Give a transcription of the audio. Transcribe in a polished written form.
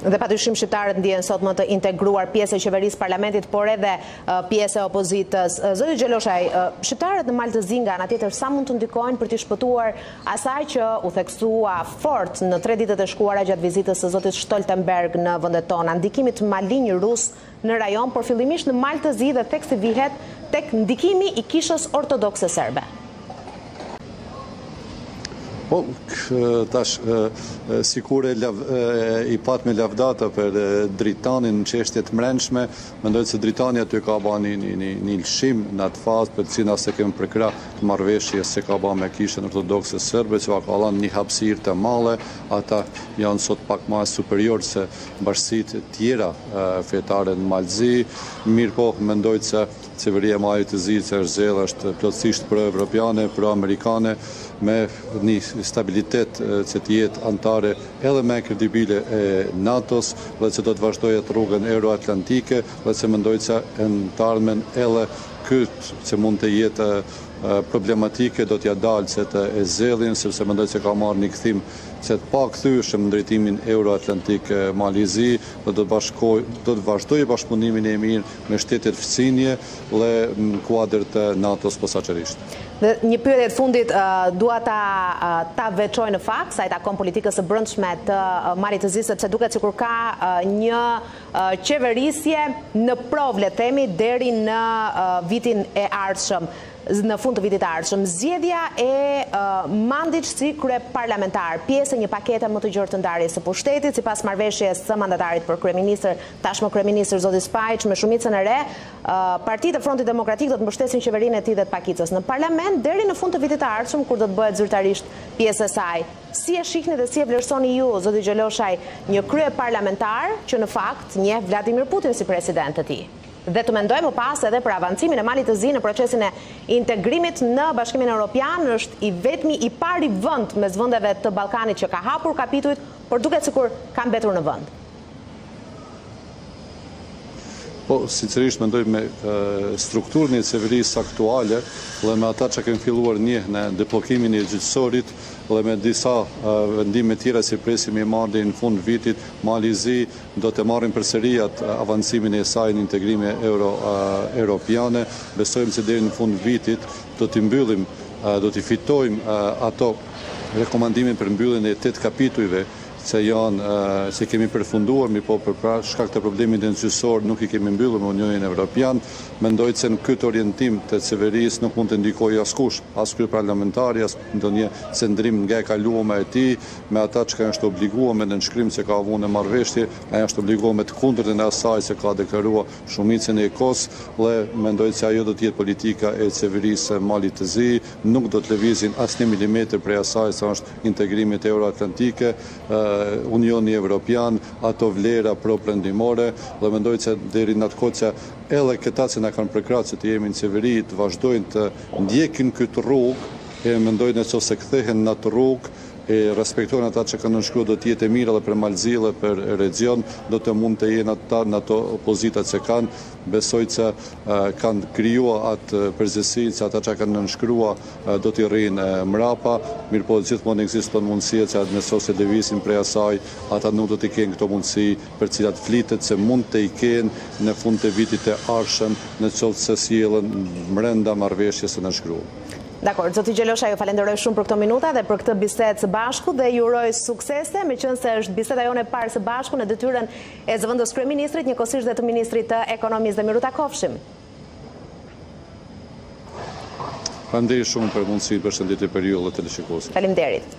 Dhe padyshim shqiptarët ndjehen sot më të integruar pjesë e qeverisë parlamentit, por edhe pjesë e opozitës. Zoti Xheloshaj, shqiptarët në Maltëzi nga ana tjetër sa mund të ndikojnë për të shpëtuar asaj që u theksua fort në 3 ditët e shkuara gjatë vizitës së zotit Stoltenberg në vendet tona, ndikimit malign rus në rajon, por fillimisht në Maltëzi dhe teksti vihet tek ndikimi i kishës ortodokse serbe. Po, tash, sikur i pat me lavdata për Dritanin në çështjet mrenshme, mendoj se Dritani aty ka bani një lëshim në atë fazë për cina se kemi përkra të marrëveshjes se ka ba me kishën ortodokse serbe, që ka lanë një hapësirë të male, ata janë sot pak ma superior se bashkësitë tjera fetare në Maltëzi, mirë po, mendoj se qeveria Maltëzi që është zellë është plotësisht pro-evropiane, pro-amerikane, me një stabilitet që të jetë antare edhe me kredibile e NATO-s, dhe që do të vazhdojë rrugën euroatlantike, dhe që mendoj që në të ardhmen edhe këtë që mund të jetë problematike do t'ja dalë që të e zellin, sepse mendoj që ka marrë një kthim që të pa kthyeshëm në drejtimin euroatlantik Malizi, dhe do të vazhdojë bashkëpunimin e mirë me shtetet fësinje dhe në kuadër të NATO-s posaçërisht. Dhe një pyetje të fundit, dua ta veçoj në fakt sa i takon politikës së brendshme të Maltëzisë, sepse duket sikur ka një qeverisje në provë, le të themi, deri në vitin e ardhshëm, në fund të vitit të ardhshëm. Zgjedhja e Mandić si kryeparlamentar, pjesë e një pakete më të gjerë të ndarjes së pushtetit, sipas marrëveshjes së mandatarit për kryeministër, tashmë kryeministër zoti Spajić, me shumicën e re, Partitë e Frontit Demokratik do të mbështesin qeverinë e tij dhe të pakicës në parlament deri në fund të vitit të ardhshëm, kur do të bëhet zyrtarisht pjesë e saj. Si e shihni dhe si e vlerësoni ju, zoti Xheloshaj, një kryeparlamentar që në fakt njeh Vladimir Putin si president të tij? Dhe të mendojmë më pas edhe për avancimin e Maltëzi në procesin e integrimit në Bashkimin Evropian, është i vetmi i pari vend mes vendeve të Ballkanit që ka hapur kapitujt, por duket sikur ka mbetur në vend. Po, sinqerisht mendoj me strukturën e qeverisë aktuale dhe me ata që kemi filluar njeh në deblokimin e gjyqësorit dhe me disa vendime tjera që presim i marrë deri në fund vitit, Malizi do të marrin përsëri atë avancimin e saj në integrime europiane. Besojmë se deri në fund vitit do t'i mbyllim, do t'i fitojmë ato rekomandimin për mbylljen e 8 kapitujve që kemi përfunduar, mi po për shkak të problemit gjyqësor nuk i kemi mbyllur me Unionin Evropian. Mendoj se në këtë orientim të qeverisë nuk mund të ndikojë askush, as kryeparlamentari, as ndonjë qendrim nga e kaluara e tij, me ata që janë të obliguar me nënshkrim që ka avur në marrëveshje, janë të obliguar me të kundërtën e asaj që ka deklaruar shumicën e KOS, dhe mendoj se ajo do të jetë politika e qeverisë Maltëzi, nuk do të lëvizin asnjë milimetër prej asaj sa është integrimit euroatlantike, Unioni Evropian, ato vlera pro-perëndimore, dhe mendoj se deri në atë kohë që edhe këta që na kanë përkrahur që të jemi në qeveri të vazhdojnë të ndjekin këtë rrugë, e mendoj nëse kthehen në atë rrugë, e respektojnë ata që kanë nënshkruar, do të jetë e mirë edhe për Maltëzi dhe për region, do të mund të jenë ata në ato opozitat që kanë. Besoj që kanë krijuar atë përgjegjësi që ata që kanë nënshkruar do t'i rrinë mrapa, mirë po gjithmonë ekziston mundësia që nëse lëvizin prej asaj, ata nuk do t'i kenë këto mundësi për cilat flitet se mund të i kenë në fund të vitit të ardhshëm në qoftë se sjellen brenda marrëveshjes së nënshkruar. Dakor, zoti Xheloshaj, ju falenderoj shumë për këto minuta dhe për këtë bisedë së bashku dhe ju uroj suksese, meqense është biseda jone e parë së bashku në detyrën e zëvendës kryeministrit, njëkohësisht dhe të ministrit të ekonomisë, dhe miru takofshim. Faleminderit shumë për mundësinë, përshëndetje për ju dhe teleshikuesit. Faleminderit.